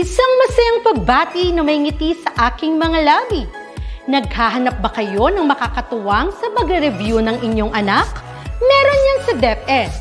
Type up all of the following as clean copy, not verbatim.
Isang masayang pagbati na may ngiti sa aking mga labi. Naghahanap ba kayo ng makakatuwang sa pagre-review ng inyong anak? Meron yan sa DepEd.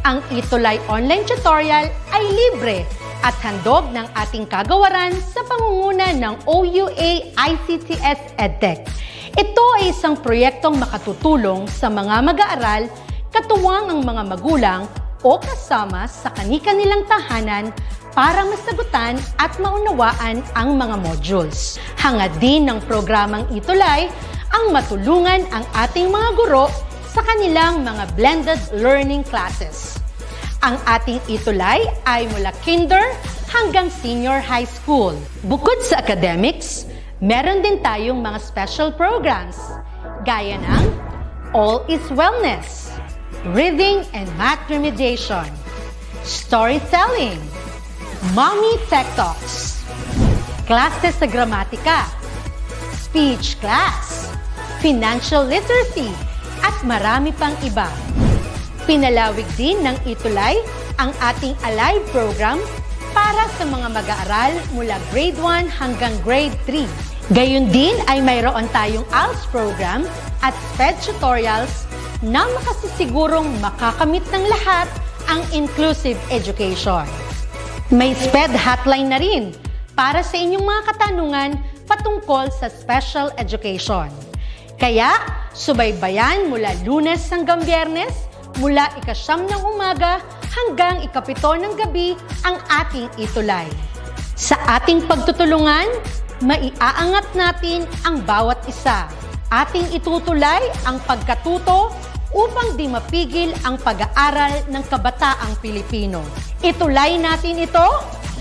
Ang ETUlay online tutorial ay libre at handog ng ating kagawaran sa pangunguna ng OUA ICTS EdTech. Ito ay isang proyektong makatutulong sa mga mag-aaral, katuwang ang mga magulang o kasama sa kani-kanilang tahanan para masagutan at maunawaan ang mga modules. Hangad din ng programang ETUlay ang matulungan ang ating mga guro sa kanilang mga blended learning classes. Ang ating ETUlay ay mula kinder hanggang senior high school. Bukod sa academics, meron din tayong mga special programs gaya ng All is Wellness, Reading and Math Remediation, Storytelling, Mommy Tech Talks, Classes sa Gramatika, Speech Class, Financial Literacy, at marami pang iba. Pinalawig din ng ETUlay ang ating Alive program para sa mga mag-aaral mula grade 1 hanggang grade 3. Gayun din ay mayroon tayong ALS program at SPED tutorials na makasisigurong makakamit ng lahat ang inclusive education. May SPED hotline na rin para sa inyong mga katanungan patungkol sa special education. Kaya, subaybayan mula Lunes hanggang Biyernes, mula 9:00 ng umaga hanggang 7:00 ng gabi ang ating ETUlay. Sa ating pagtutulungan, maiaangat natin ang bawat isa. Ating itutulay ang pagkatuto upang di mapigil ang pag-aaral ng kabataang Pilipino. Itulay natin ito,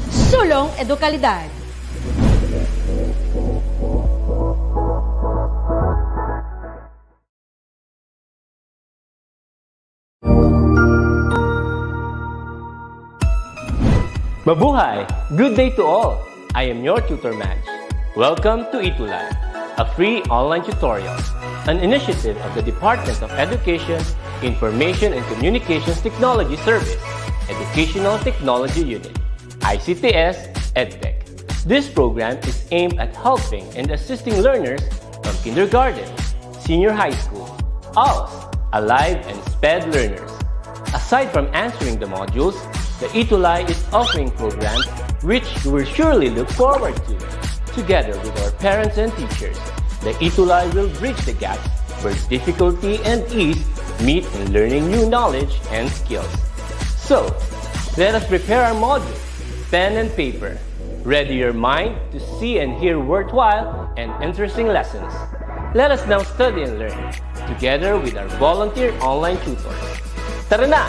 sulong edukalidad. Mabuhay! Good day to all! I am your tutor Madge. Welcome to ETUlay, a free online tutorial, an initiative of the Department of Education, Information and Communications Technology Service, Educational Technology Unit, ICTS EdTech. This program is aimed at helping and assisting learners from kindergarten, senior high school, ALS, Alive, and SPED learners. Aside from answering the modules, the ETUlay is offering programs which you will surely look forward to. Together with our parents and teachers, the ETUlay will bridge the gaps where difficulty and ease meet in learning new knowledge and skills. So, let us prepare our modules, pen and paper. Ready your mind to see and hear worthwhile and interesting lessons. Let us now study and learn, together with our volunteer online tutors. Tara na!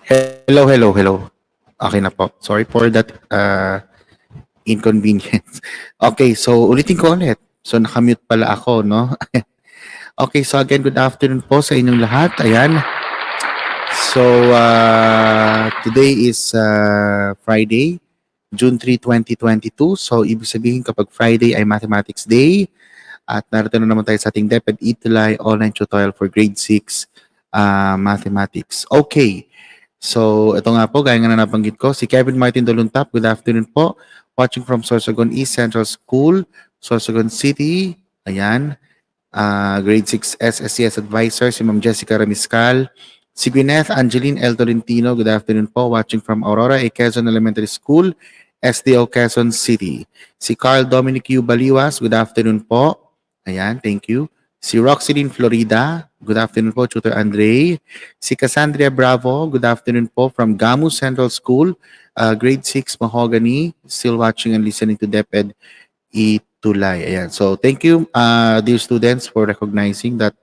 Hello, hello, hello. Okay na po. Sorry for that inconvenience. Okay, so ulitin ko ulit. So nakamute pala ako, no? Okay, so again, good afternoon po sa inyong lahat. Ayan. So today is Friday, June 3, 2022. So ibig sabihin kapag Friday ay Mathematics Day. At narito na naman tayo sa ating DepEd ETUlay online tutorial for grade 6 Mathematics. Okay. So, ito nga po, gaya nga na nabanggit ko, si Kevin Martin Doluntap. Good afternoon po. Watching from Sorsogon East Central School, Sorsogon City. Ayan. Grade 6 SSCS Advisor, si Ma'am Jessica Ramiscal. Si Gwyneth Angeline L. Tolentino. Good afternoon po. Watching from Aurora A. Quezon Elementary School, SDO Quezon City. Si Carl Dominic U. Baliwas. Good afternoon po. Ayan, thank you. Si Roxylene Florida, good afternoon po, Tutor Andre. Si Cassandra Bravo, good afternoon po from Gamu Central School, grade 6 Mahogany, still watching and listening to DepEd ETUlay. Ayan. So thank you, dear students, for recognizing that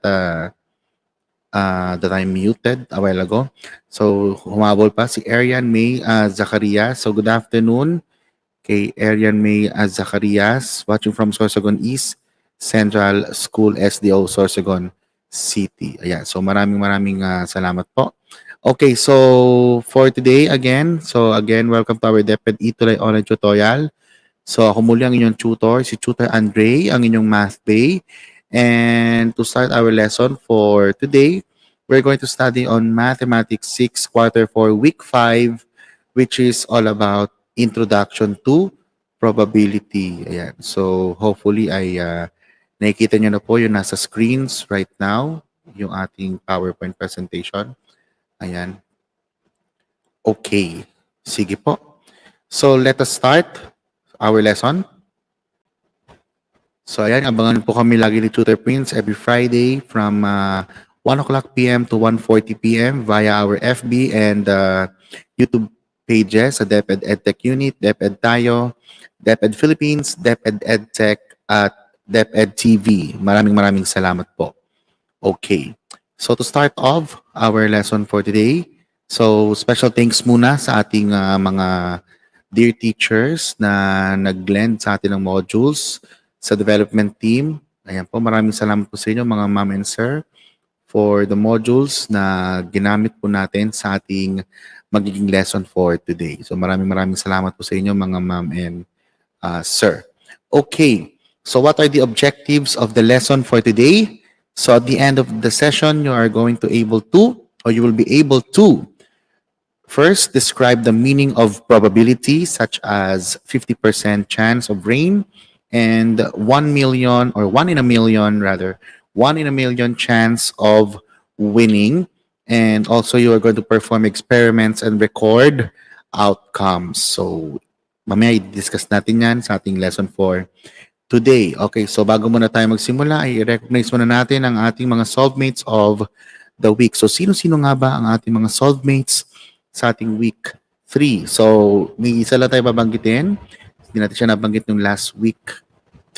that I muted a while ago. So humabol pa si Arian May Zacarias. So good afternoon kay Arian May Zacarias, watching from Sorsogon East Central School SDO Sorsogon City. Ayan. So maraming salamat po. Okay, so for today again, welcome to our DepEd ETUlay online tutorial. So ako muli ang inyong tutor, si Tutor Andre, ang inyong math bay. And to start our lesson for today, we're going to study on Mathematics 6 Quarter 4 Week 5, which is all about Introduction to Probability. Ayan. So hopefully ay nakikita nyo na po yung nasa screens right now, yung ating PowerPoint presentation. Ayan. Okay. Sige po. So let us start our lesson. So ayan, abangan po kami lagi ni Tutor Prince every Friday from 1 o'clock p.m. to 1:40 p.m. via our FB and YouTube pages sa DepEd EdTech Unit, DepEd Tayo, DepEd Philippines, DepEd EdTech at DepEd TV. Maraming salamat po. Okay. So to start off our lesson for today, so special thanks muna sa ating mga dear teachers na nag-lend sa atin ng modules sa development team. Ayan po, maraming salamat po sa inyo mga ma'am and sir for the modules na ginamit po natin sa ating magiging lesson for today. So maraming salamat po sa inyo mga ma'am and sir. Okay. So what are the objectives of the lesson for today? So at the end of the session, you will be able to first describe the meaning of probability, such as 50% chance of rain and 1 million or 1 in a million chance of winning. And also you are going to perform experiments and record outcomes. So mamaya i-discuss natin yan sa ating lesson for today. Okay, so bago muna tayo magsimula, i-recognize muna natin ang ating mga solvemates of the week. So sino-sino nga ba ang ating mga solvemates sa ating week 3? So may isa lang tayo babanggitin. Hindi natin siya nabanggit yung last week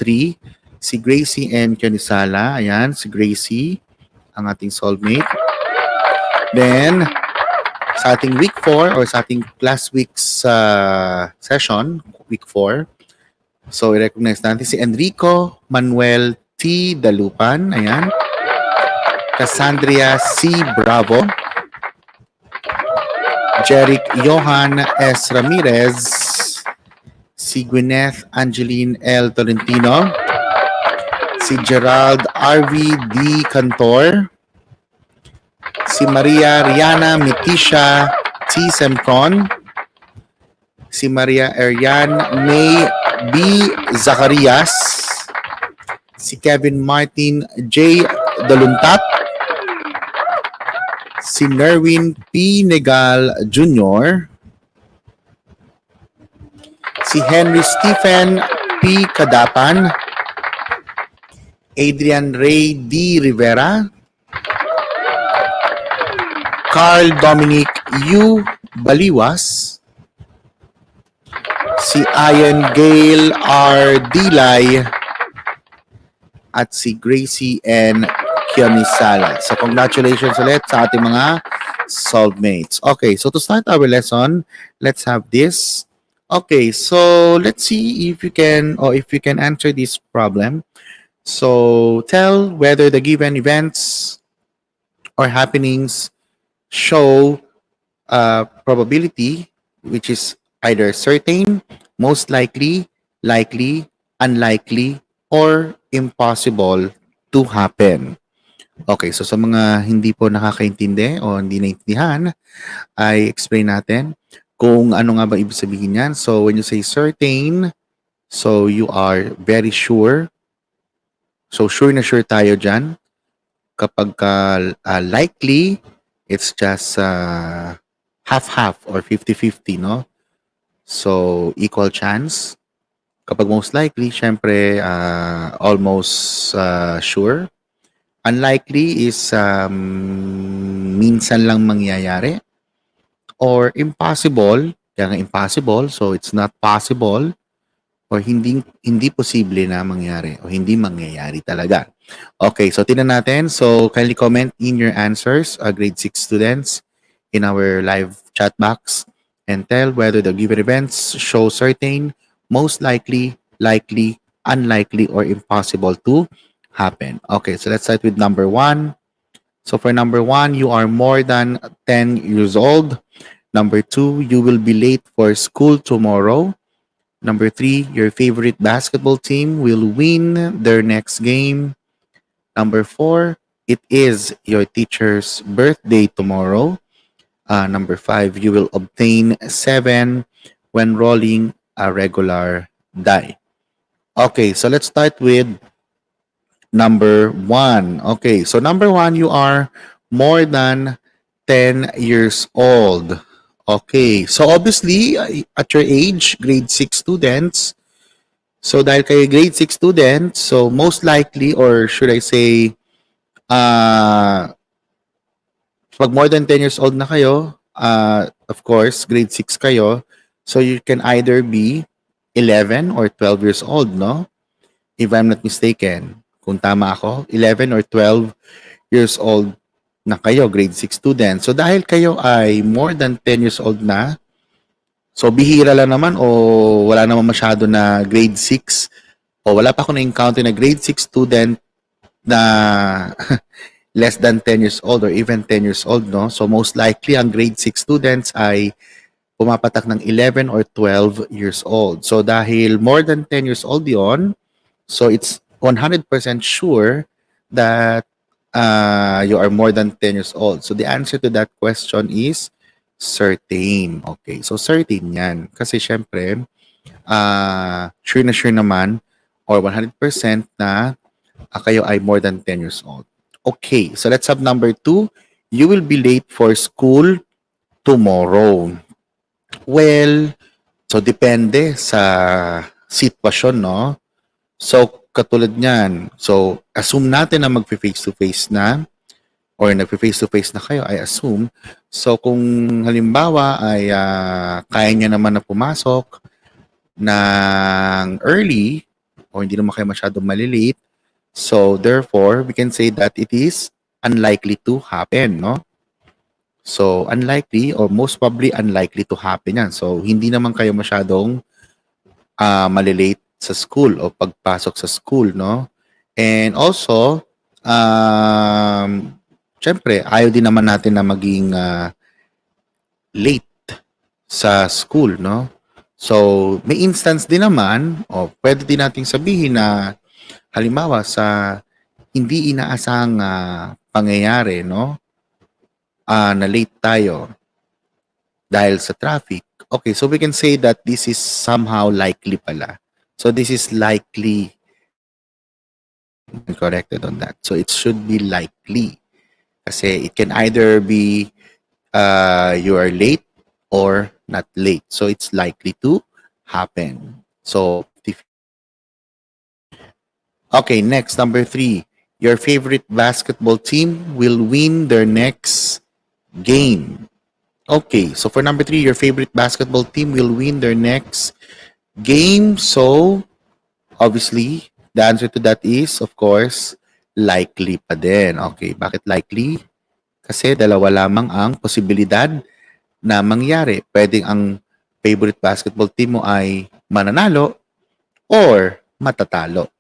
3. Si Gracie and Canisala. Ayan, si Gracie ang ating solvemate. Then, sa ating week 4 or sa ating last week's session, week 4, so, i-recognize natin si Enrico Manuel T. Dalupan. Ayan. Cassandra C. Bravo. Jeric Johan S. Ramirez. Si Gwyneth Angeline L. Tolentino. Si Gerald R.V. D. Cantor. Si Maria Riana Mitisha T. Semcon. Si Maria Arian May B. Zacarias, si Kevin Martin J. Doluntap, si Nerwin P. Negal Jr., si Henry Stephen P. Kadapan, Adrian Ray D. Rivera, Carl Dominic U. Baliwas, si Ian Gale R. Dilay, at si Gracie N. Kiamisala. So congratulations ulit sa ating mga soulmates. Okay, so to start our lesson, let's have this. Okay, so let's see if you can or if you can answer this problem. So tell whether the given events or happenings show probability, which is either certain, most likely, likely, unlikely, or impossible to happen. Okay, so sa mga hindi po nakakaintindi o hindi naintindihan, ay explain natin kung ano nga ba ibig sabihin yan. So when you say certain, so you are very sure. So sure na sure tayo dyan. Kapag likely, it's just half-half or 50-50, no? So equal chance. Kapag most likely, syempre almost sure. Unlikely is minsan lang mangyayari. Or impossible, kaya nga impossible, so it's not possible or hindi posible na mangyari o hindi mangyayari talaga. Okay, so tingnan natin. So kindly comment in your answers, grade 6 students in our live chat box and tell whether the given events show certain, most likely, likely, unlikely, or impossible to happen. Okay, so let's start with number 1. So for number 1, you are more than 10 years old. Number 2, you will be late for school tomorrow. Number 3, your favorite basketball team will win their next game. Number 4, it is your teacher's birthday tomorrow. Number 5, you will obtain 7 when rolling a regular die. Okay, so let's start with number 1. Okay, so number 1, you are more than 10 years old. Okay, so obviously, at your age, grade 6 students, so dahil kayo grade 6 students, so most likely, or should I say, pag more than 10 years old na kayo, of course, grade 6 kayo, so you can either be 11 or 12 years old, no? If I'm not mistaken. Kung tama ako, 11 or 12 years old na kayo, grade 6 student. So dahil kayo ay more than 10 years old na, so bihira lang naman o wala naman masyado na grade 6 o wala pa ako na-encounter na grade 6 student na less than 10 years old or even 10 years old, no? So most likely ang grade 6 students ay pumapatak ng 11 or 12 years old. So dahil more than 10 years old yon, so it's 100% sure that you are more than 10 years old. So the answer to that question is certain. Okay, so certain yan. Kasi syempre, sure na sure naman or 100% na kayo ay more than 10 years old. Okay, so let's have number 2. You will be late for school tomorrow. Well, so depende sa sitwasyon, no? So, katulad niyan, so assume natin na mag-face-to-face na or nag-face-to-face na kayo, I assume. So, kung halimbawa ay kaya niya naman na pumasok ng early o hindi naman kayo masyadong malilate, so therefore, we can say that it is unlikely to happen, no? So, unlikely or most probably unlikely to happen yan. So, hindi naman kayo masyadong malilate sa school o pagpasok sa school, no? And also, syempre, ayaw din naman natin na maging late sa school, no? So, may instance din naman, o pwede din nating sabihin na halimbawa sa hindi inaasahang pangyayari, no? Na late tayo dahil sa traffic. Okay, so we can say that this is somehow likely pala. So this is likely. Corrected on that. So it should be likely. Kasi it can either be you are late or not late. So it's likely to happen. So okay, next, number 3. Your favorite basketball team will win their next game. Okay, so for number 3, your favorite basketball team will win their next game. So, obviously, the answer to that is, of course, likely pa din. Okay, bakit likely? Kasi dalawa lamang ang posibilidad na mangyari. Pwedeng ang favorite basketball team mo ay mananalo or matatalo.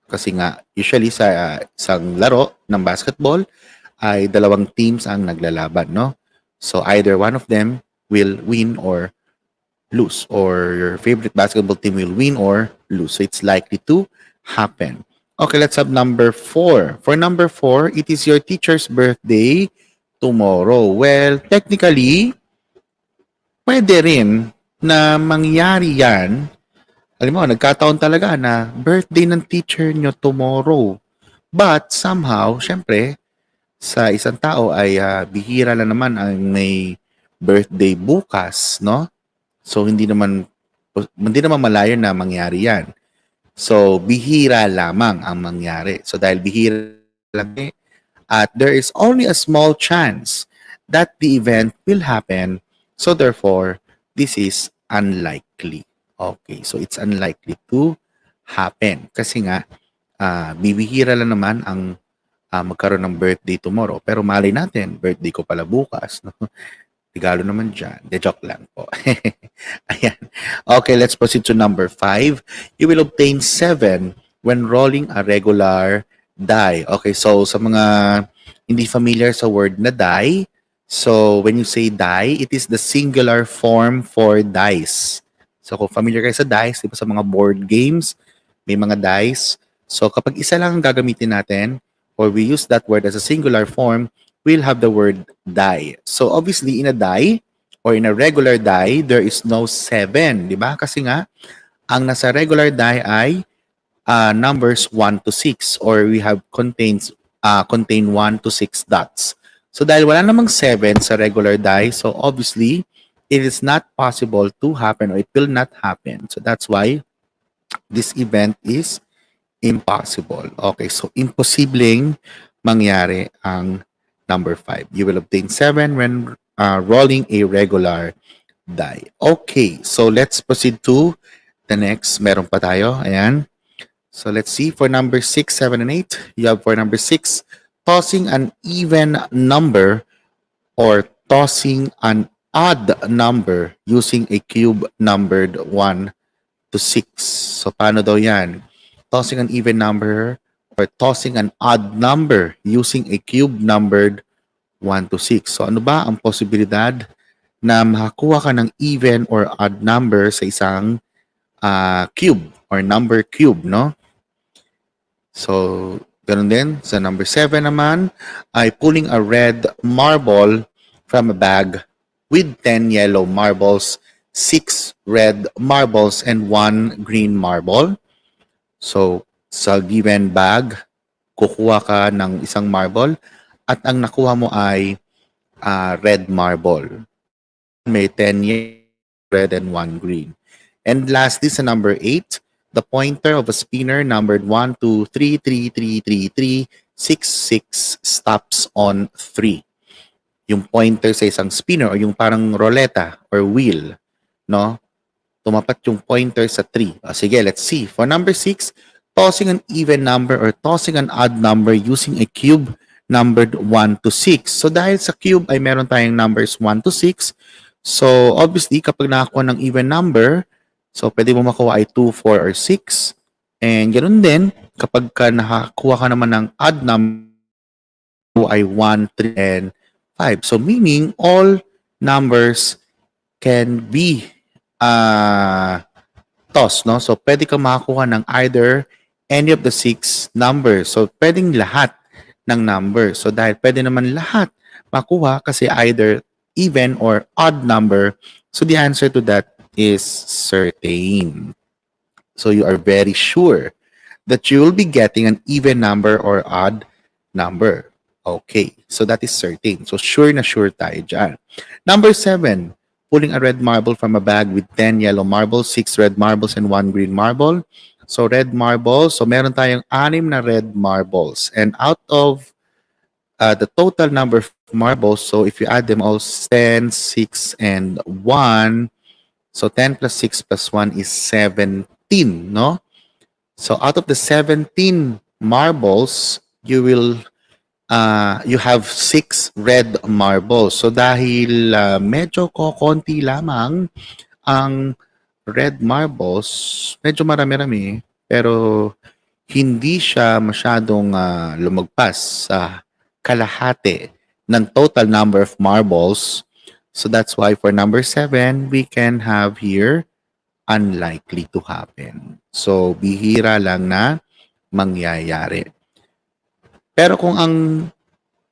Kasi nga, usually sa isang laro ng basketball, ay dalawang teams ang naglalaban, no? So either one of them will win or lose, or your favorite basketball team will win or lose. So it's likely to happen. Okay, let's have number 4. For number 4, it is your teacher's birthday tomorrow. Well, technically, pwede rin na mangyari yan. Alam mo, nagkataon talaga na birthday ng teacher nyo tomorrow. But somehow, syempre, sa isang tao ay bihira lang naman ang may birthday bukas, no? So hindi naman malayo na mangyari 'yan. So bihira lamang ang mangyari. So dahil bihira lang at there is only a small chance that the event will happen. So therefore, this is unlikely. Okay, so it's unlikely to happen kasi nga bibihira lang naman ang magkaroon ng birthday tomorrow. Pero malay natin, birthday ko pala bukas. No? Regalo naman dyan. De joke lang po. Ayan. Okay, let's proceed to number 5. You will obtain 7 when rolling a regular die. Okay, so sa mga hindi familiar sa word na die, so when you say die, it is the singular form for dice. So kung familiar kayo sa dice, diba sa mga board games, may mga dice. So kapag isa lang ang gagamitin natin, or we use that word as a singular form, we'll have the word die. So obviously, in a die or in a regular die, there is no 7, di ba? Kasi nga, ang nasa regular die ay numbers 1 to 6 or we have contain 1 to 6 dots. So dahil wala namang 7 sa regular die, so obviously, it is not possible to happen or it will not happen. So that's why this event is impossible. Okay, so imposibleng mangyari ang number 5. You will obtain 7 when rolling a regular die. Okay, so let's proceed to the next. Meron pa tayo. Ayan. So let's see. For number 6, 7, and 8, you have for number 6, tossing an even number or tossing an odd number using a cube numbered 1 to 6. So paano daw yan? Tossing an even number or tossing an odd number using a cube numbered 1 to 6. So ano ba ang posibilidad na makakuha ka ng even or odd number sa isang cube or number cube, no? So, ganun din. Sa number 7 naman, ay pulling a red marble from a bag with 10 yellow marbles, 6 red marbles, and 1 green marble. So, sa given bag, kukuha ka ng isang marble at ang nakuha mo ay red marble. May 10 red and 1 green. And lastly, sa number 8, the pointer of a spinner numbered 1, 2, 3, 3, 3, 3, 3, 6, 6 stops on 3. Yung pointer sa isang spinner o yung parang roleta or wheel, no? Tumapat yung pointer sa 3. Sige, let's see. For number 6, tossing an even number or tossing an odd number using a cube numbered 1 to 6. So dahil sa cube ay meron tayong numbers 1 to 6. So obviously, kapag nakakuha ng even number, so pwede mo makuha ay 2, 4, or 6. And ganoon din, kapag nakakuha ka naman ng odd number, ay 1, 3, and 5. So meaning, all numbers can be toss, no? So, pwede kang makakuha ng either any of the 6 numbers. So, pwedeng lahat ng numbers. So, dahil pwede naman lahat makuha kasi either even or odd number. So, the answer to that is certain. So, you are very sure that you will be getting an even number or odd number. Okay. So, that is certain. So, sure na sure tayo dyan. Number 7. Pulling a red marble from a bag with 10 yellow marbles, 6 red marbles, and 1 green marble. So, red marbles. So, meron tayong 6 na red marbles. And out of the total number of marbles, so if you add them all, 10, 6, and 1. So, 10 plus 6 plus 1 is 17, no? So, out of the 17 marbles, you will you have 6 red marbles. So dahil medyo kokonti lamang ang red marbles, medyo marami-rami, pero hindi siya masyadong lumagpas sa kalahati ng total number of marbles. So that's why for number 7, we can have here unlikely to happen. So bihira lang na mangyayari. Pero kung ang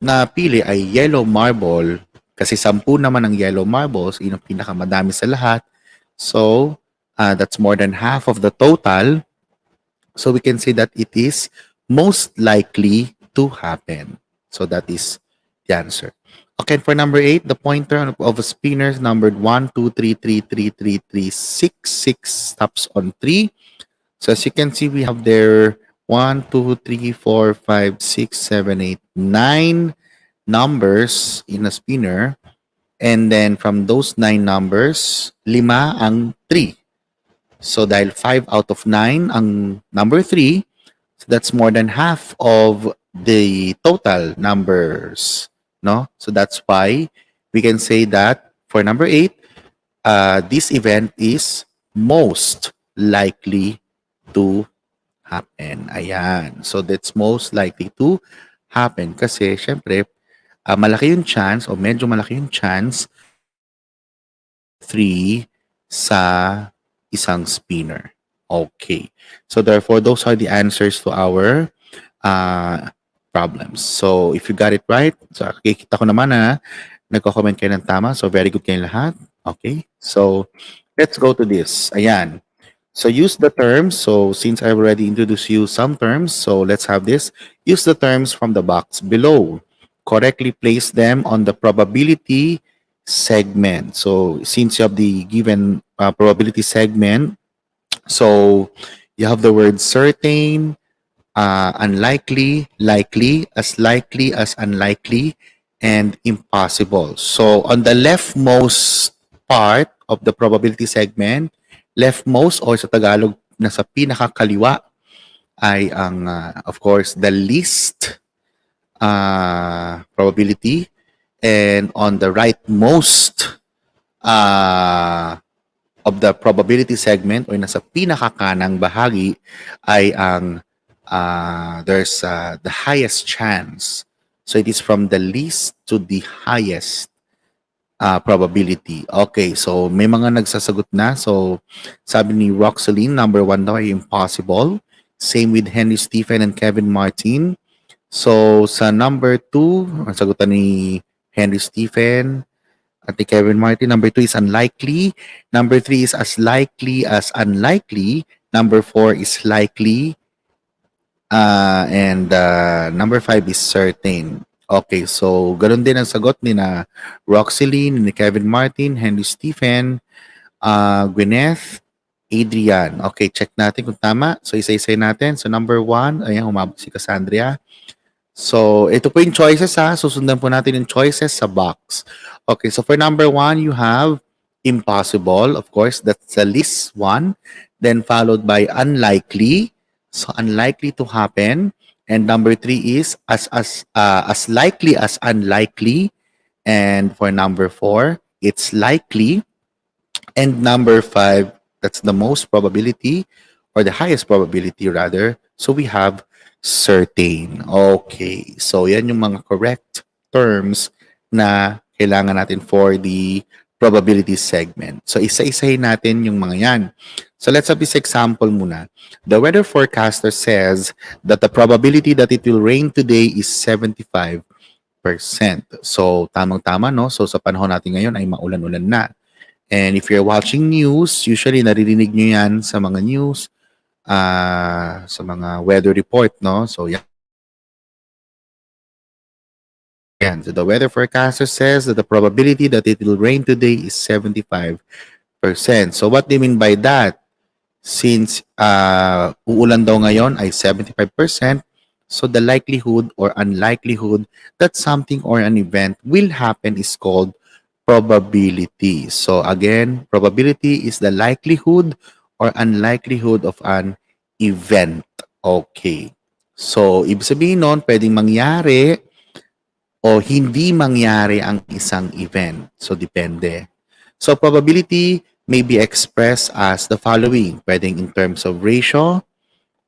napili ay yellow marble, kasi 10 naman ang yellow marbles, yun ang pinakamadami sa lahat. So, that's more than half of the total. So, we can say that it is most likely to happen. So, that is the answer. Okay, for number 8, the pointer of a spinner is numbered 1, 2, 3, 3, 3, 3, 3, 6. 6 stops on 3. So, as you can see, we have there 1, 2, 3, 4, 5, 6, 7, 8, 9 numbers in a spinner. And then from those 9 numbers, 5 ang 3. So dahil 5 out of 9 ang number 3, so that's more than half of the total numbers, no? So that's why we can say that for number 8, this event is most likely to happen. Ayan. So that's most likely to happen kasi syempre malaki yung chance o medyo malaki yung chance 3 sa isang spinner. Okay. So therefore, those are the answers to our problems. So if you got it right, so kikita ko naman na nagko-comment kayo ng tama. So very good kayong lahat. Okay. So let's go to this. Ayan. So use the terms. So since I've already introduced you some terms, so let's have this. Use the terms from the box below. Correctly place them on the probability segment. So since you have the given probability segment, so you have the word certain, unlikely, likely as unlikely, and impossible. So on the leftmost part of the probability segment, leftmost or sa Tagalog nasa pinakakaliwa ay ang of course the least probability, and on the rightmost of the probability segment or nasa pinakakanang bahagi ay ang there's the highest chance. So it is from the least to the highest probability. Okay, so may mga nagsasagot na. So sabi ni Roxaline, number 1 daw ay impossible. Same with Henry Stephen and Kevin Martin. So sa number 2, ang sagutan ni Henry Stephen at ni Kevin Martin, number 2 is unlikely. Number 3 is as likely as unlikely. Number 4 is likely. And number 5 is certain. Okay, so ganun din ang sagot ni na Roxaline, ni Kevin Martin, Henry Stephen, Gwyneth, Adrian. Okay, check natin kung tama. So isa-isay natin. So number 1, ayan, humabot si Cassandra. So ito po yung choices ha. Susundan po natin yung choices sa box. Okay, so for number 1, you have impossible. Of course, that's the least one. Then followed by unlikely. So unlikely to happen. And number 3 is as likely as unlikely. And for number 4, it's likely. And number 5, that's the most probability or the highest probability rather. So we have certain. Okay. So yan yung mga correct terms na kailangan natin for the probability segment. So isa-isahin natin yung mga yan. So let's have this example muna. The weather forecaster says that the probability that it will rain today is 75%. So tamang-tama, no? So sa panahon natin ngayon ay maulan-ulan na. And if you're watching news, usually naririnig nyo yan sa mga news, sa mga weather report, no? So yan. So the weather forecaster says that the probability that it will rain today is 75%. So what do you mean by that? Since uulan daw ngayon ay 75%, so the likelihood or unlikelihood that something or an event will happen is called probability. So again, probability is the likelihood or unlikelihood of an event. Okay. So ibig sabihin nun, pwedeng mangyari o hindi mangyari ang isang event. So, depende. So, probability may be expressed as the following. Pwedeng in terms of ratio,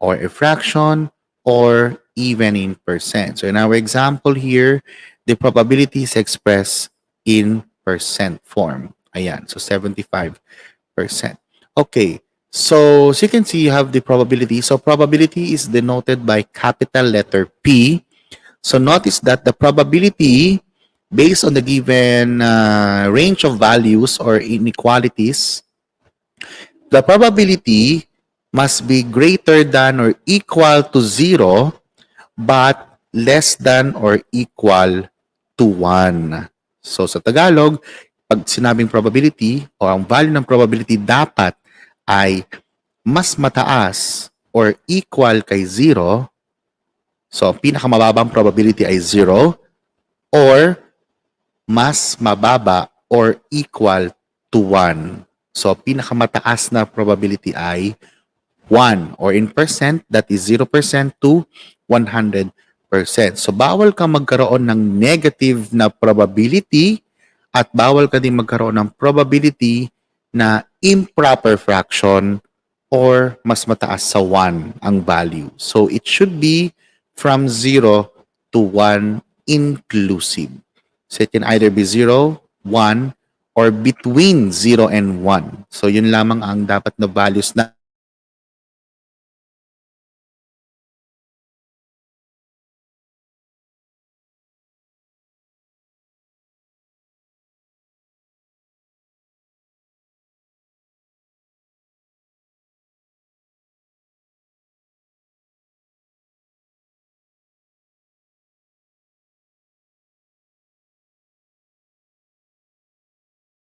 or a fraction, or even in percent. So, in our example here, the probability is expressed in percent form. Ayan, so 75%. Okay, so as you can see, you have the probability. So, probability is denoted by capital letter P. So notice that the probability based on the given range of values or inequalities, the probability must be greater than or equal to 0 but less than or equal to 1. So sa Tagalog, pag sinabing probability o ang value ng probability dapat ay mas mataas or equal kay 0. So, ang pinakamababang probability ay 0 or mas mababa or equal to 1. So, pinakamataas na probability ay 1 or in percent, that is 0% to 100%. So, bawal kang magkaroon ng negative na probability at bawal ka din magkaroon ng probability na improper fraction or mas mataas sa 1 ang value. So, it should be from 0 to 1 inclusive. So, it can either be 0, 1, or between 0 and 1. So, yun lamang ang dapat na values na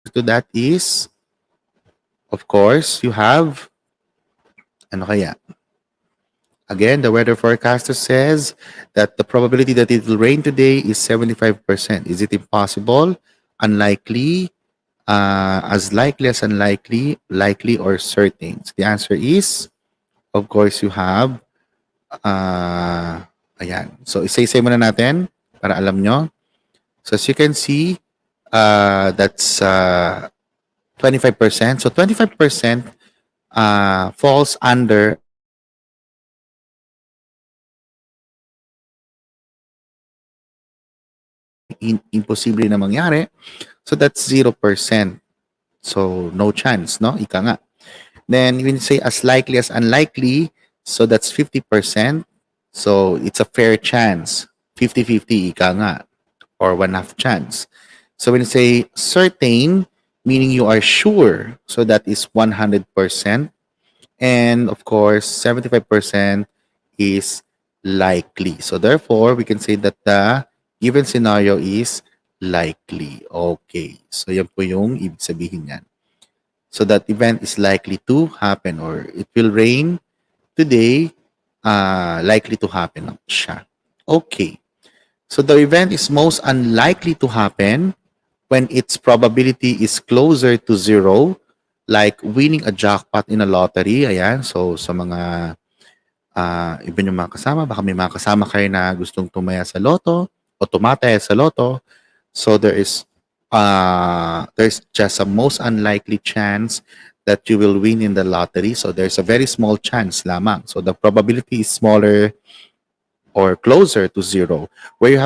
to that is, of course, you have, ano kaya? Again, the weather forecaster says that the probability that it will rain today is 75%. Is it impossible, unlikely, as likely as unlikely, likely, or certain? So the answer is, of course, you have, ayan. So, isa-isa muna natin para alam nyo. So, as you can see, that's 25%. So, 25% falls under imposible na mangyari. So, that's 0%. So, no chance, no? Ika nga. Then, when you say as likely as unlikely, so that's 50%. So, it's a fair chance. 50-50, ika nga. Or one-half chance. So, when you say certain, meaning you are sure, so that is 100%. And, of course, 75% is likely. So, therefore, we can say that the given scenario is likely. Okay. So, yan po yung ibig sabihin yan. So, that event is likely to happen or it will rain today, likely to happen siya. Okay. So, the event is most unlikely to happen when its probability is closer to 0, like winning a jackpot in a lottery. Ayan. So, sa mga iba yung mga kasama, baka may mga kasama kayo na gustong tumaya sa loto o tumataya sa loto. So, there's just a most unlikely chance that you will win in the lottery. So, there's a very small chance lamang. So, the probability is smaller or closer to 0, where you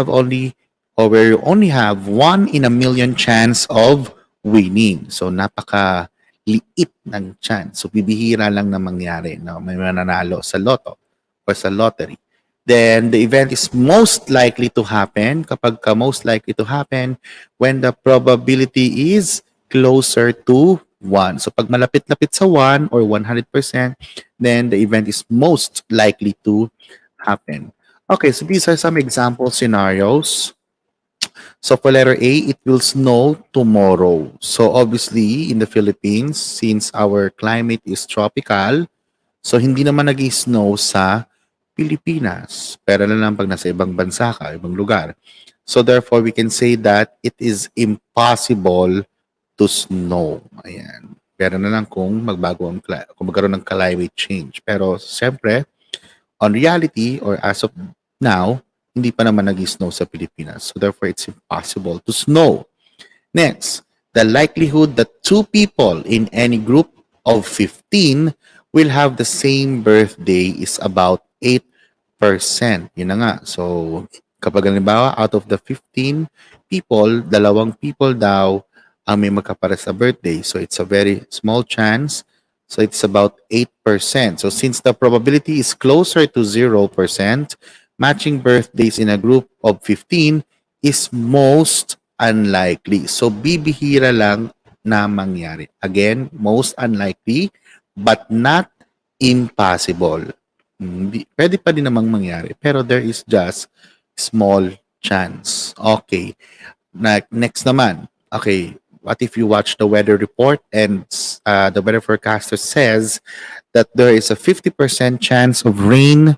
only have 1 in a million chance of winning. So, napaka-liit ng chance. So, bibihira lang na mangyari na may mananalo sa loto or sa lottery. Then, the event is most likely to happen, kapag most likely to happen, when the probability is closer to 1. So, pag malapit-lapit sa 1 or 100%, then the event is most likely to happen. Okay, so these are some example scenarios. So for letter A, it will snow tomorrow. So obviously, in the Philippines, since our climate is tropical, so hindi naman nag-snow sa Pilipinas. Pero na lang pag nasa ibang bansa ka, ibang lugar. So therefore, we can say that it is impossible to snow. Ayan. Pero na lang kung kung magkaroon ng climate change. Pero siyempre, on reality or as of now, hindi pa naman nag-snow sa Pilipinas. So therefore, it's impossible to snow. Next, the likelihood that two people in any group of 15 will have the same birthday is about 8%. Yun na nga. So, kapag halimbawa, out of the 15 people, dalawang people daw ang may magkapares sa birthday. So, it's a very small chance. So, it's about 8%. So, since the probability is closer to 0%, matching birthdays in a group of 15 is most unlikely. So, bibihira lang na mangyari. Again, most unlikely, but not impossible. Pwede pa din namang mangyari, pero there is just small chance. Okay. Next naman. Okay, what if you watch the weather report and the weather forecaster says that there is a 50% chance of rain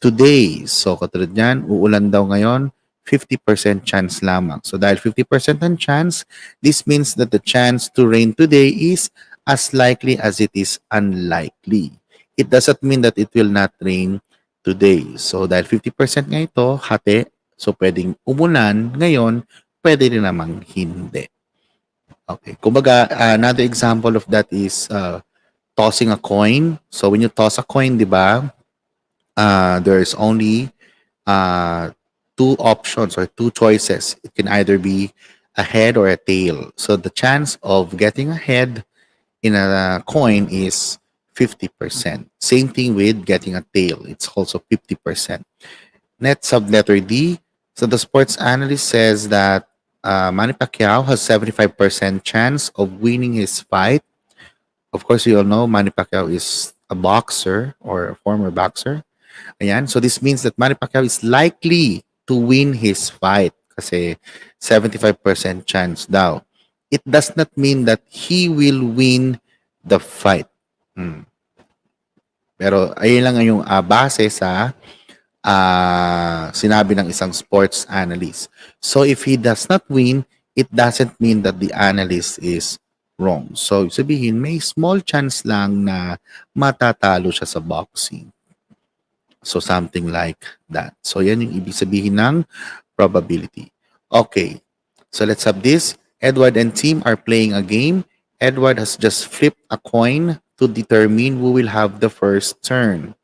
today. So, katulad niyan, uulan daw ngayon, 50% chance lamang. So, dahil 50% ang chance, this means that the chance to rain today is as likely as it is unlikely. It doesn't mean that it will not rain today. So, dahil 50% nga ito, hati, so pwedeng umulan ngayon, pwede rin namang hindi. Okay. Kumbaga, another example of that is tossing a coin. So, when you toss a coin, di ba, there is only two options or two choices. It can either be a head or a tail. So the chance of getting a head in a coin is 50%. Same thing with getting a tail. It's also 50%. Next, subletter D. So the sports analyst says that Manny Pacquiao has 75% chance of winning his fight. Of course, we all know Manny Pacquiao is a boxer or a former boxer. Ayan. So this means that Manny Pacquiao is likely to win his fight kasi 75% chance daw. It does not mean that he will win the fight. Pero ayun lang yung base sa sinabi ng isang sports analyst. So if he does not win, it doesn't mean that the analyst is wrong. So sabihin, may small chance lang na matatalo siya sa boxing. So, something like that. So, yan yung ibig sabihin ng probability. Okay. So, let's have this. Edward and team are playing a game. Edward has just flipped a coin to determine who will have the first turn.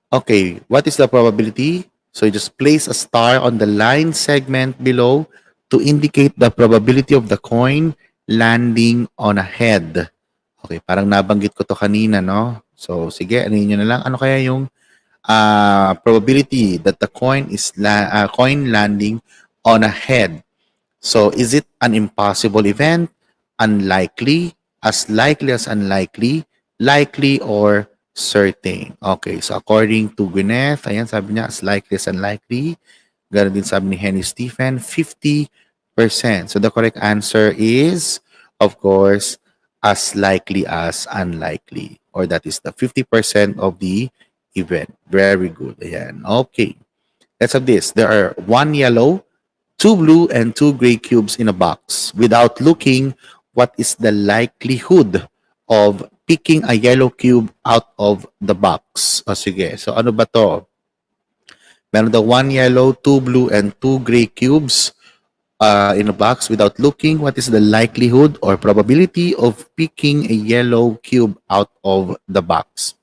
Okay. What is the probability? So, you just place a star on the line segment below to indicate the probability of the coin landing on a head. Okay. Parang nabanggit ko to kanina, no? So, sige. Ano nyo na lang? Ano kaya yung probability that the coin is coin landing on a head? So is it an impossible event, unlikely, as likely as unlikely, likely, or certain? Okay, so according to Gwyneth, ayan, sabi niya, as likely as unlikely. Ganun din sabi ni Henry Stephen, 50%. So the correct answer is, of course, as likely as unlikely, or that is the 50% of the event. Very good. Ayan. Okay. Let's have this. There are 1 yellow, 2 blue, and 2 gray cubes in a box. Without looking, what is the likelihood of picking a yellow cube out of the box? O sige. So ano ba to? Meron daw 1 yellow, 2 blue, and 2 gray cubes in a box. Without looking, what is the likelihood or probability of picking a yellow cube out of the box?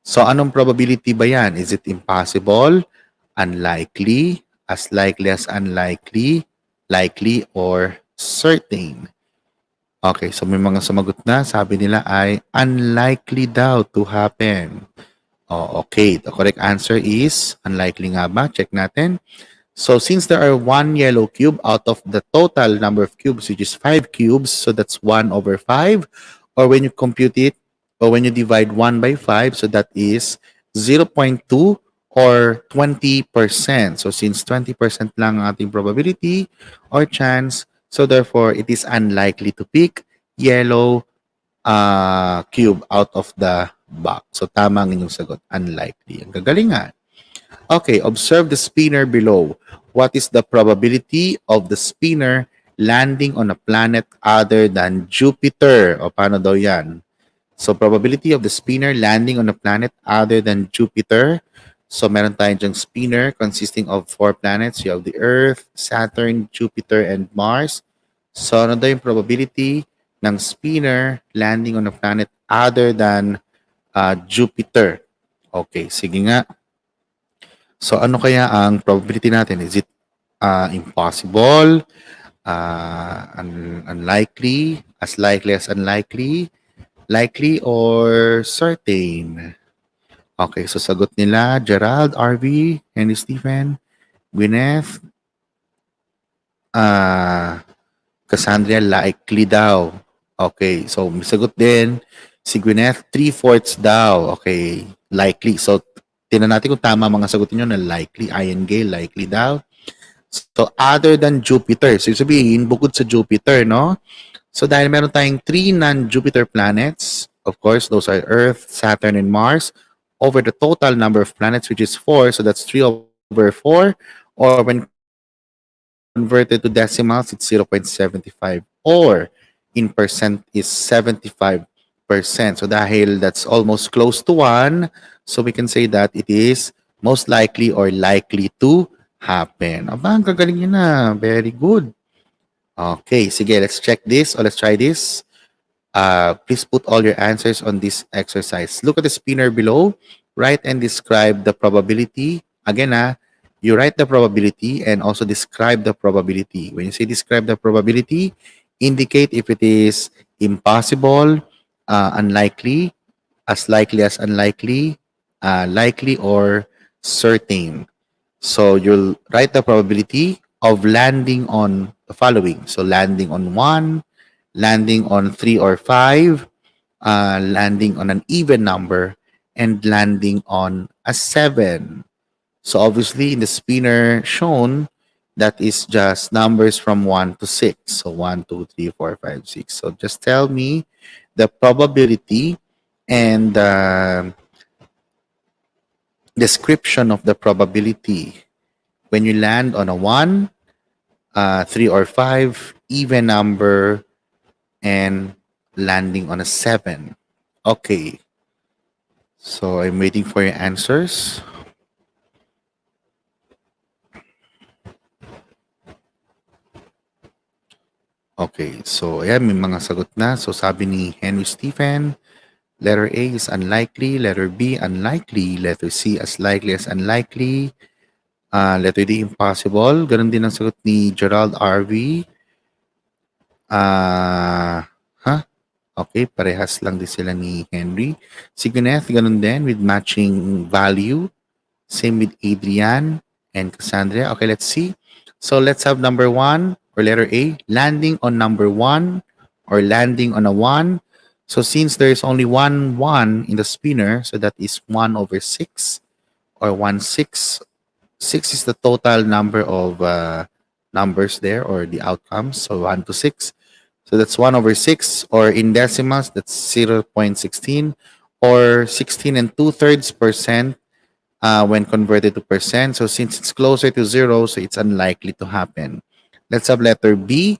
So, anong probability ba yan? Is it impossible, unlikely, as likely as unlikely, likely, or certain? Okay, so may mga sumagot na. Sabi nila ay unlikely daw to happen. Oh, okay, the correct answer is unlikely nga ba? Check natin. So, since there are 1 yellow cube out of the total number of cubes, which is 5 cubes, so that's 1 over 5. Or when you compute it, or when you divide 1 by 5, so that is 0.2 or 20%. So since 20% lang ang ating probability or chance, so therefore it is unlikely to pick yellow cube out of the box. So tama ang inyong sagot, unlikely. Ang gagalingan. Okay, observe the spinner below. What is the probability of the spinner landing on a planet other than Jupiter? O paano daw yan? So, probability of the spinner landing on a planet other than Jupiter. So meron tayong dyang spinner consisting of 4 planets. You have the Earth, Saturn, Jupiter, and Mars. So ano daw yung probability ng spinner landing on a planet other than Jupiter? Okay, sige nga. So ano kaya ang probability natin? Is it impossible, unlikely, as unlikely, likely, or certain? Okay, so sagot nila, Gerald, RV, Henry Stephen, Gwyneth, Cassandra, likely daw. Okay, so may sagot din si Gwyneth, 3/4 daw. Okay, likely. So, tinan natin kung tama mga sagutin nyo na likely. Ian Gale, likely daw. So, other than Jupiter. So, sabihin, bukod sa Jupiter, no? So, dahil meron tayong 3 non-Jupiter planets, of course, those are Earth, Saturn, and Mars, over the total number of planets, which is 4. So, that's 3/4. Or when converted to decimals, it's 0.75. Or in percent is 75%. So, dahil that's almost close to 1, so we can say that it is most likely or likely to happen. Aba, ang gagaling nyo na. Very good. Okay, sige, let's check this or let's try this. Please put all your answers on this exercise. Look at the spinner below. Write and describe the probability. Again, you write the probability and also describe the probability. When you say describe the probability, indicate if it is impossible, unlikely, as likely as unlikely, likely, or certain. So you'll write the probability of landing on the following. So landing on 1, landing on 3 or 5, landing on an even number, and landing on a 7. So obviously in the spinner shown, that is just numbers from 1 to 6. So 1, 2, 3, 4, 5, 6. So just tell me the probability and description of the probability when you land on a 1, 3 or 5, even number, and landing on a 7. Okay. So I'm waiting for your answers. Okay. So ayan, may mga sagot na. So sabi ni Henry Stephen, letter A is unlikely, letter B unlikely, letter C as likely as unlikely, letter D impossible. Ganun din ang sagot ni Gerald RV. Okay, parehas lang din sila ni Henry. Si Gwyneth, ganun din with matching value. Same with Adrian and Cassandra. Okay, let's see. So let's have number 1 or letter A, landing on number 1 or landing on a 1. So since there is only one 1 in the spinner, so that is 1/6 or 1/6. 6 is the total number of numbers there or the outcomes. So 1 to 6. So that's 1/6, or in decimals, that's 0.16, or 16 and 2/3% when converted to percent. So since it's closer to 0, so it's unlikely to happen. Let's have letter B,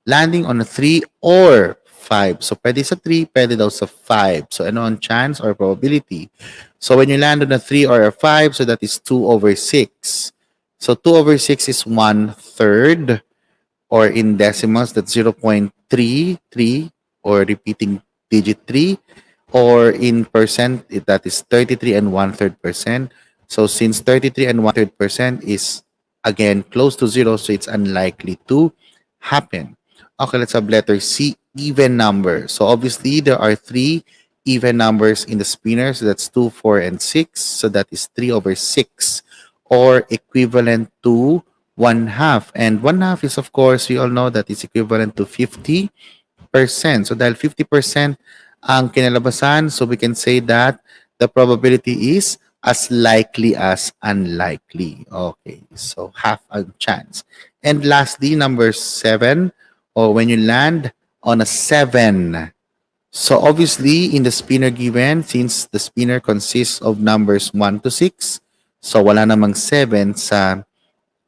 landing on a 3 or 5. So pwede sa 3, pwede daw sa 5. So ano ang chance or probability? So when you land on a 3 or a 5, so that is 2/6. So 2/6 is 1/3. Or in decimals, that's 0.33, or repeating digit 3. Or in percent, that is 33 and 1/3%. So since 33 and 1/3% is, again, close to 0, so it's unlikely to happen. Okay, let's have letter C, even number. So obviously, there are 3 even numbers in the spinner. So that's 2, 4, and 6. So that is 3/6, or equivalent to 1/2. And 1/2 is, of course, we all know that is equivalent to 50%. So dahil 50% ang kinalabasan, so we can say that the probability is as likely as unlikely. Okay, so half a chance. And lastly, number 7, or when you land on a 7. So obviously, in the spinner given, since the spinner consists of numbers 1 to 6, so wala namang 7 sa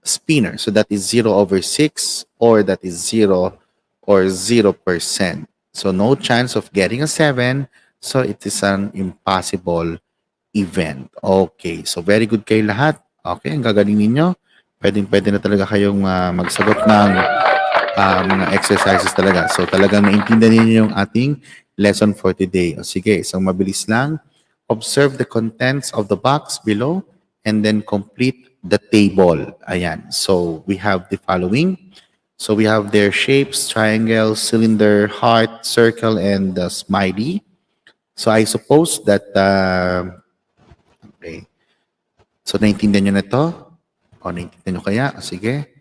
spinner. So that is 0/6, or that is 0 or 0%. So no chance of getting a 7. So it is an impossible event. Okay, so very good kayo lahat. Okay, ang gagaling ninyo. Pwedeng-pwede na talaga kayong magsagot ng mga exercises talaga. So talagang naintindihan ninyo yung ating lesson for today. O sige, isang mabilis lang. Observe the contents of the box below and then complete the table. Ayan. So we have the following. So we have their shapes, triangle, cylinder, heart, circle, and smiley. So I suppose that, okay. So naintindihan nyo na ito? O naintindihan nyo kaya? Sige.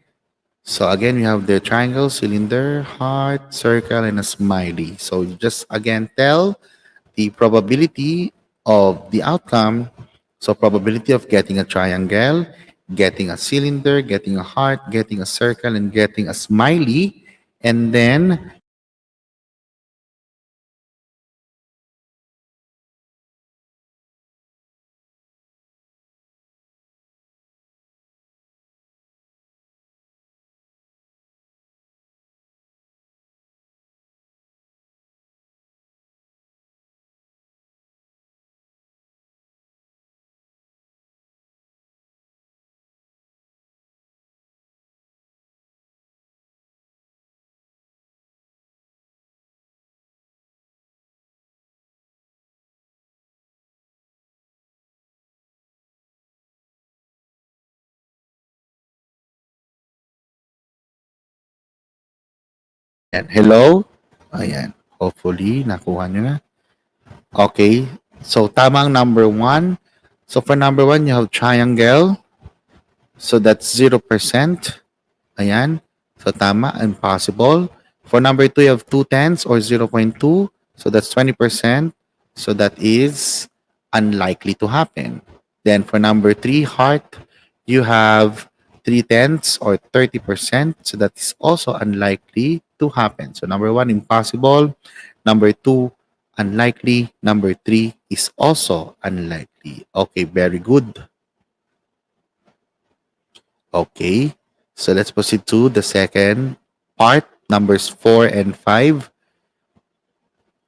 So again, we have the triangle, cylinder, heart, circle, and a smiley. So you just again tell the probability of the outcome. So probability of getting a triangle, getting a cylinder, getting a heart, getting a circle, and getting a smiley. And then ayan, hello. Ayan. Hopefully, nakuha nyo na. Okay. So tama ang number 1. So for number 1, you have triangle. So that's 0%. Ayan. So tama, impossible. For number 2, you have 2 tenths or 0.2. So that's 20%. So that is unlikely to happen. Then for number 3, heart, you have 3 tenths or 30%. So that is also unlikely to happen. So number 1, impossible. Number 2, unlikely. Number 3 is also unlikely. Okay, very good. Okay, so let's proceed to the second part, numbers 4 and 5.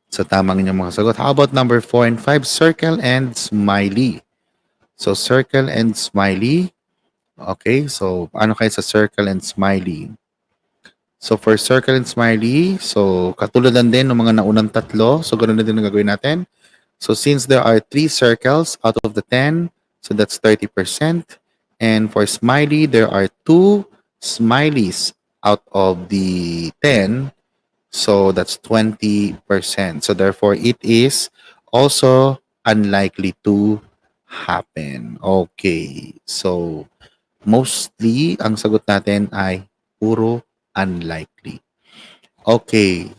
So tamang inyong mga sagot. How about number 4 and 5? Circle and smiley. So circle and smiley. Okay, so ano kayo sa circle and smiley? So for circle and smiley, so katulad lang din ng mga naunang tatlo. So ganoon na din ang gagawin natin. So since there are 3 circles out of the 10, so that's 30%. And for smiley, there are 2 smileys out of the 10. So that's 20%. So therefore, it is also unlikely to happen. Okay. So mostly, ang sagot natin ay puro unlikely. Okay.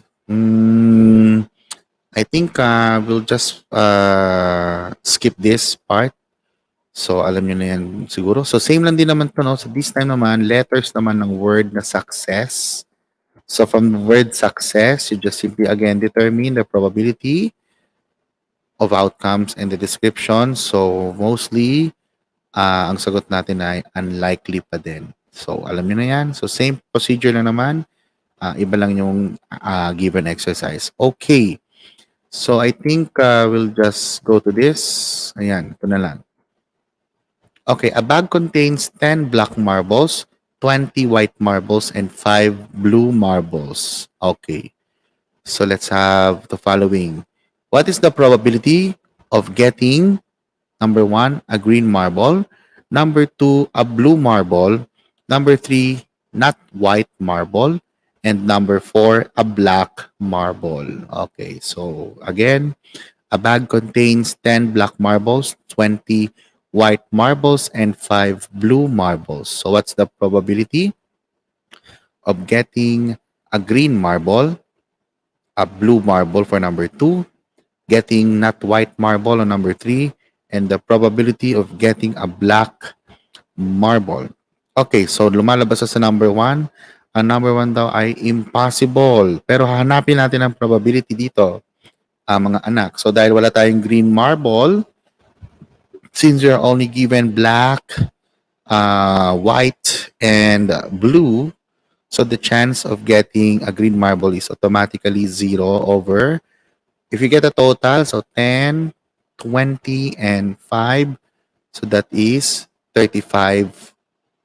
I think we'll just skip this part. So, alam nyo na yan siguro. So, same lang din naman to, no? So, this time naman, letters naman ng word na success. So, from the word success, you just simply again determine the probability of outcomes and the description. So, mostly, ang sagot natin ay unlikely pa din. So, alam nyo na yan. So, same procedure lang naman. Iba lang yung given exercise. Okay. So, I think we'll just go to this. Ayan, ito na lang. Okay, a bag contains 10 black marbles, 20 white marbles, and 5 blue marbles. Okay, so let's have the following. What is the probability of getting, number 1, a green marble, number 2, a blue marble, number 3, not white marble, and number 4, a black marble? Okay, so again, a bag contains 10 black marbles, 20 white marbles, and 5 blue marbles. So what's the probability of getting a green marble, a blue marble for number 2, getting not white marble on number 3, and the probability of getting a black marble? Okay, so lumalabas sa number 1. Ang number 1 daw ay impossible. Pero hahanapin natin ang probability dito, mga anak. So dahil wala tayong green marble, since you're only given black, white, and blue, so the chance of getting a green marble is automatically 0 over, if you get a total, so 10, 20 and 5. So that is 35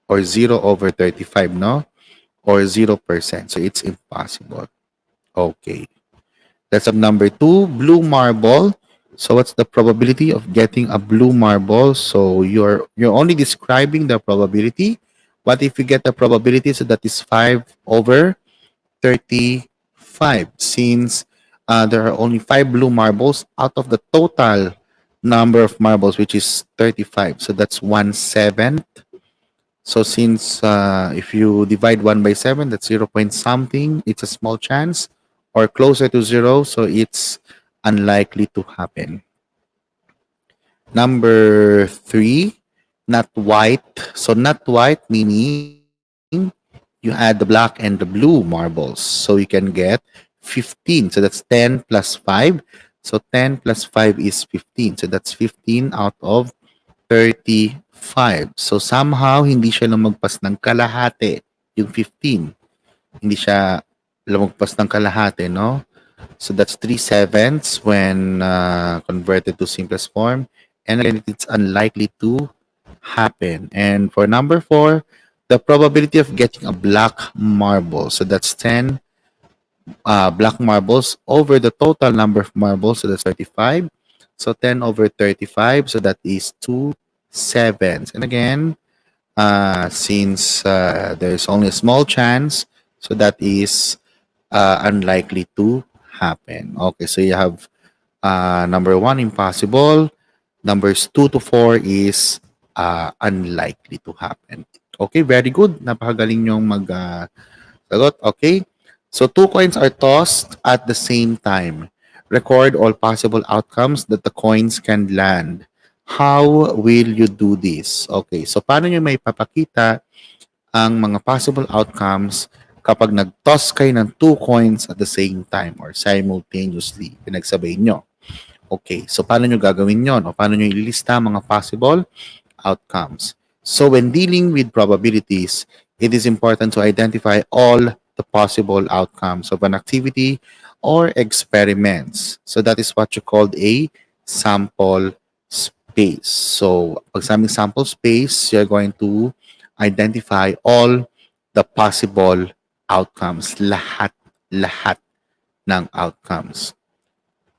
or 0 over 35, no? Or 0%. So it's impossible. Okay. That's up number 2. Blue marble. So what's the probability of getting a blue marble? So you're only describing the probability. What if you get the probability? So that is 5 over 35. Since there are only 5 blue marbles out of the total number of marbles, which is 35. So that's 1/7. So since if you divide 1 by 7, that's 0 point something, it's a small chance, or closer to 0, so it's unlikely to happen. Number 3, not white. So not white meaning you add the black and the blue marbles. So you can get 15. So that's 10 plus 5. So 10 plus 5 is 15. So that's 15 out of 35. So somehow, hindi siya lumagpas ng kalahati, yung 15. Hindi siya lumagpas ng kalahati, no? So that's 3/7 when converted to simplest form. And again, it's unlikely to happen. And for number 4, the probability of getting a black marble. So that's 10 black marbles over the total number of marbles. So that's 35. So 10 over 35. So that is 2/7. And again, since there's only a small chance, so that is unlikely to happen. Okay, so you have number 1, impossible. Numbers 2 to 4 is unlikely to happen. Okay, very good. Napakagaling yung sagot. Okay, so 2 coins are tossed at the same time. Record all possible outcomes that the coins can land. How will you do this? Okay, so paano nyo may papakita ang mga possible outcomes kapag nag-toss kayo ng 2 coins at the same time or simultaneously, pinagsabay nyo? Okay, so paano nyo gagawin yon? O paano nyo ilista mga possible outcomes? So when dealing with probabilities, it is important to identify all the possible outcomes of an activity or experiments. So that is what you called a sample space. So pag sabing sample space, you're going to identify all the possible outcomes. Lahat ng outcomes.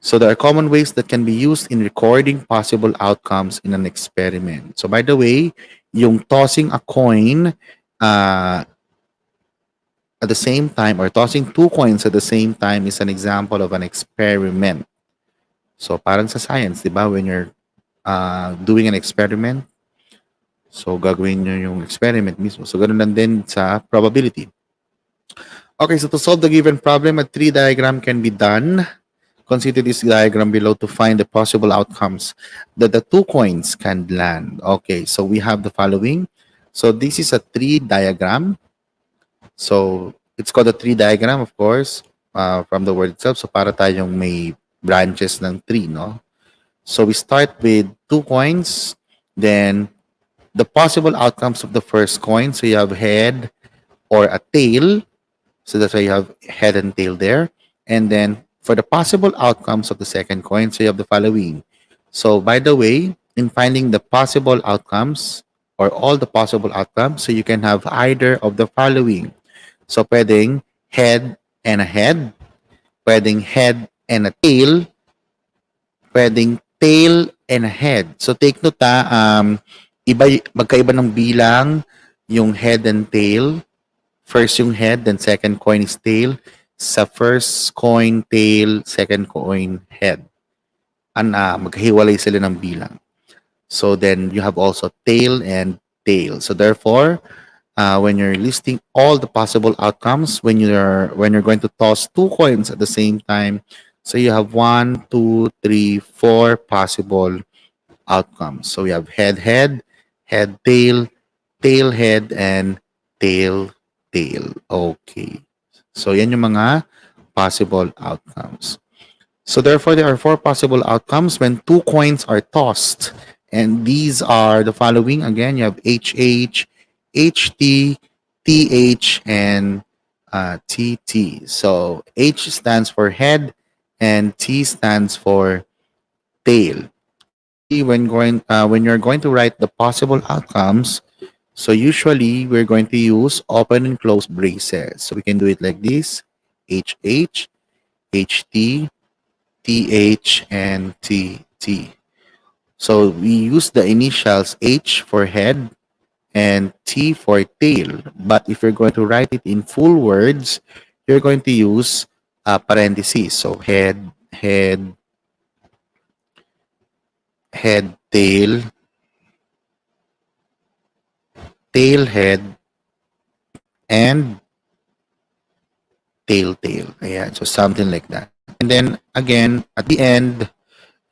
So there are common ways that can be used in recording possible outcomes in an experiment. So by the way, yung tossing a coin at the same time or tossing 2 coins at the same time is an example of an experiment. So parang sa science, di ba? When you're doing an experiment, so gagawin nyo yung experiment mismo. So ganun lang din sa probability. Okay, so to solve the given problem, a tree diagram can be done. Consider this diagram below to find the possible outcomes that the 2 coins can land. Okay, so we have the following. So this is a tree diagram. So it's called a tree diagram, of course, from the word itself. So para tayong may branches ng tree, no? So we start with 2 coins. Then the possible outcomes of the first coin. So you have head or a tail. So that's why you have head and tail there. And then for the possible outcomes of the second coin, so you have the following. So by the way, in finding the possible outcomes or all the possible outcomes, so you can have either of the following. So pwedeng head and a head, pwedeng head and a tail, pwedeng tail and a head. So take note magkaiba ng bilang yung head and tail. First yung head, then second coin is tail. Sa first coin, tail, second coin, head. Maghiwalay sila ng bilang. So then you have also tail and tail. So therefore, when you're listing all the possible outcomes, when you're going to toss 2 coins at the same time, so you have 1, 2, 3, 4 possible outcomes. So we have head, head, head, tail, tail, head, and tail, tail. Okay. So yan yung mga possible outcomes. So therefore, there are 4 possible outcomes when 2 coins are tossed. And these are the following. Again, you have HH, HT, TH, and TT. So H stands for head and T stands for tail. when you're going to write the possible outcomes, so usually we're going to use open and close braces. So we can do it like this: HH, HT, TH, and TT. So we use the initials H for head and T for tail. But if you're going to write it in full words, you're going to use parentheses. So head, tail, tail, head, and tail, tail. Ayan, so something like that. And then again, at the end,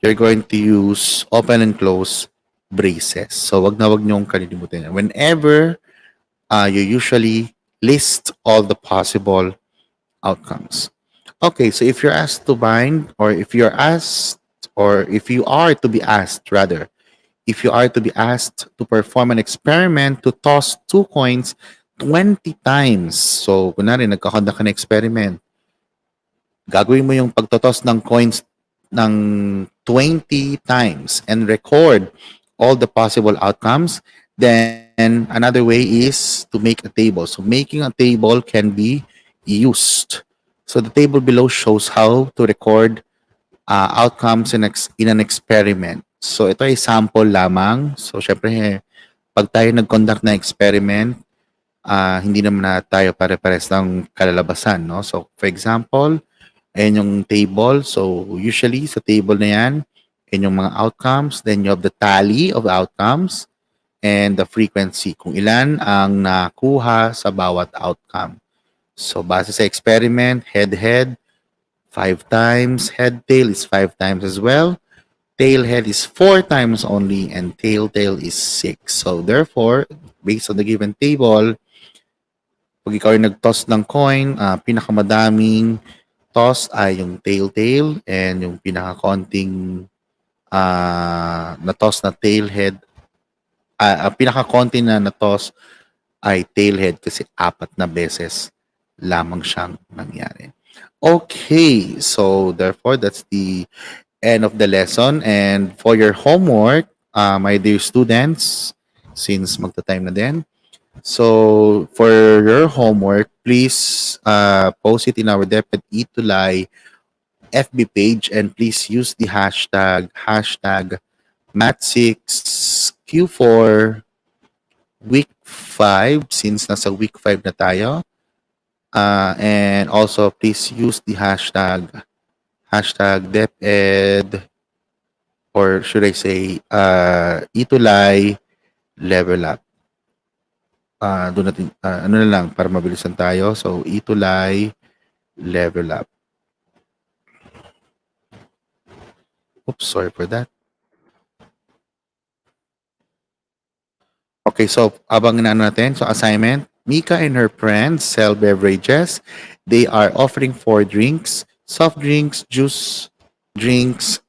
you're going to use open and close braces. So wag niyong kalilimutan yan. Whenever you usually list all the possible outcomes. Okay, so if you're asked to bind, or if you're asked, or if you are to be asked, rather, if you are to be asked to perform an experiment to toss two coins 20 times. So, kunwari, nagkakondak ka ng experiment. Gagawin mo yung pagtotoss ng coins ng 20 times and record all the possible outcomes. Then, another way is to make a table. So, making a table can be used. So, the table below shows how to record outcomes in an experiment. So, ito ay sample lamang. So, syempre, pag tayo nag-conduct na experiment, hindi naman na tayo pare-pares ng kalalabasan, no? So, for example, ayan yung table. So, usually, sa table na yan, ayan yung mga outcomes. Then, you have the tally of outcomes and the frequency. Kung ilan ang nakuha sa bawat outcome. So, base sa experiment, head-head, 5 times. Head-tail is 5 times as well. Tail-head is 4 times only. And tail-tail is 6. So, therefore, based on the given table, pag ikaw ay nag-toss ng coin, pinakamadaming toss ay yung tail-tail, and yung pinakakonting na-toss na tail-head, pinakakonti na na-toss ay tail-head kasi 4 na beses lamang siyang nangyari. Okay, so therefore, that's the end of the lesson. And for your homework, my dear students, since magta-time na din, so for your homework, please post it in our DepEd ETUlay FB page, and please use the hashtag Mat6Q4 week 5, since nasa week 5 na tayo. And also, please use the hashtag DepEd, or should I say, ETUlay level up. Doon natin, ano na lang, para mabilisan tayo. So, ETUlay level up. Oops, sorry for that. Okay, so abang na natin. So, assignment. Mika and her friends sell beverages. They are offering 4 drinks: soft drinks, juice drinks,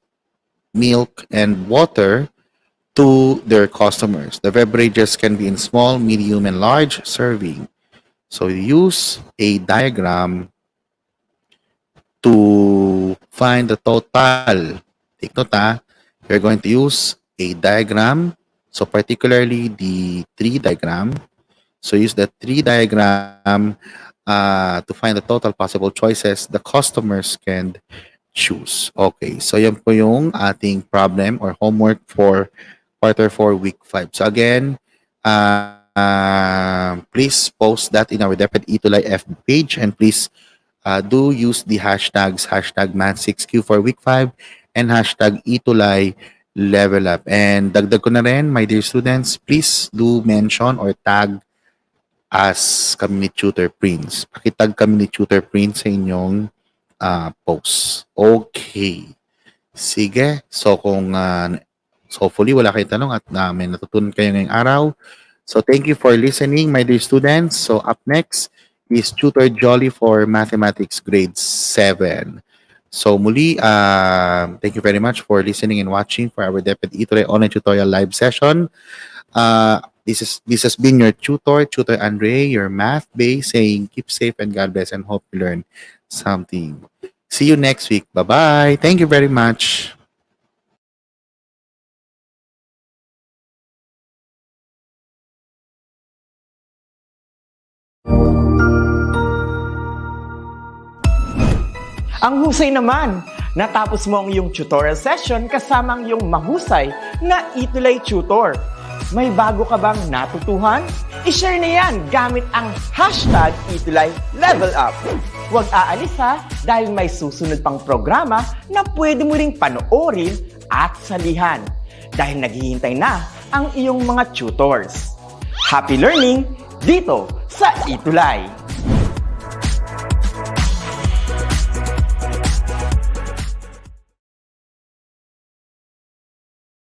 milk, and water to their customers. The beverages can be in small, medium, and large serving. So use a diagram to find the total. Take note, you're going to use a diagram. So particularly the tree diagram. So use the tree diagram to find the total possible choices the customers can choose. Okay, so yan po yung ating problem or homework for quarter 4, week 5. So again, please post that in our DepEd ETUlay FB page, and please do use the hashtags #Mat6Q for week 5 and #ETUlay level up. And dagdag ko na rin, my dear students, please do mention or tag as kami ni Tutor Prince. Pakitag kami ni Tutor Prince sa inyong posts. Okay. Sige. So kung hopefully wala kayong tanong at may natutunan kayo ngayong araw. So thank you for listening, my dear students. So up next is Tutor Jolly for Mathematics Grade 7. So muli, thank you very much for listening and watching for our DepEd ETUlay online tutorial live session. This has been your Tutor Andre, your math base, saying keep safe and God bless, and hope you learn something. See you next week. Bye-bye. Thank you very much. Ang husay naman! Natapos mo ang iyong tutorial session kasama ang iyong mahusay na ETUlay tutor. May bago ka bang natutuhan? I-share na yan gamit ang hashtag #ETUlayLevelUp. Huwag aalis ha, dahil may susunod pang programa na pwede mo ring panoorin at salihan. Dahil naghihintay na ang iyong mga tutors. Happy learning dito sa ETUlay!